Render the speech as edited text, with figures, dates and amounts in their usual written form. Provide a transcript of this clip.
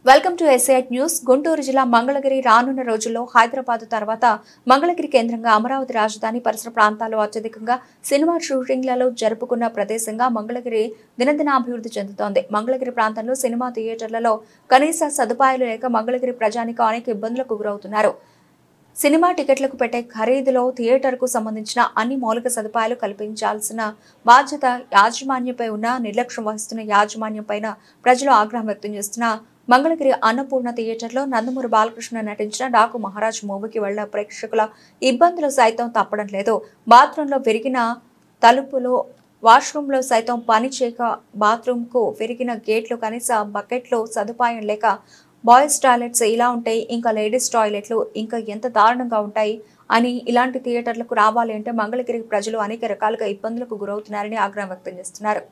Welcome to ఎస్ఐట్ news. Guntur జిల్లా మంగళగిరి రానున్న రోజుల్లో హైదరాబాద్ తర్వాత మంగళగిరి కేంద్రంగా అమరావతి రాజధాని పరిసర ప్రాంతాల్లో అత్యధికంగా సినిమా షూటింగ్లలో జరుపుకున్న ప్రదేశంగా మంగళగిరి దినదినాభివృద్ధి చెందుతోంది. మంగళగిరి ప్రాంతంలో సినిమా థియేటర్లలో కనీస సదుపాయాలు లేక మంగళగిరి ప్రజానికి అనేక ఇబ్బందులకు గురవుతున్నారు. సినిమా టికెట్లకు పెట్టే ఖరీదులో థియేటర్కు సంబంధించిన అన్ని మౌలిక సదుపాయాలు కల్పించాల్సిన బాధ్యత యాజమాన్యంపై ఉన్న నిర్లక్ష్యం వహిస్తున్న యాజమాన్యంపైన ప్రజలు ఆగ్రహం వ్యక్తం చేస్తున్న మంగళగిరి అన్నపూర్ణ థియేటర్లో నందమూరి బాలకృష్ణ నటించిన డాకు మహారాజ్ మూవీకి వెళ్లిన ప్రేక్షకుల ఇబ్బందులు సైతం తప్పడం లేదు. బాత్రూంలో విరిగిన తలుపులు, వాష్రూంలో సైతం పని చేయక, బాత్రూంకు విరిగిన గేట్లు, కనీస బకెట్లు సదుపాయం లేక, బాయ్స్ టాయిలెట్స్ ఇలా ఉంటాయి, ఇంకా లేడీస్ టాయిలెట్లు ఇంకా ఎంత దారుణంగా ఉంటాయి అని ఇలాంటి థియేటర్లకు రావాలి అంటే మంగళగిరి ప్రజలు అనేక రకాలుగా ఇబ్బందులకు గురవుతున్నారని ఆగ్రహం వ్యక్తం చేస్తున్నారు.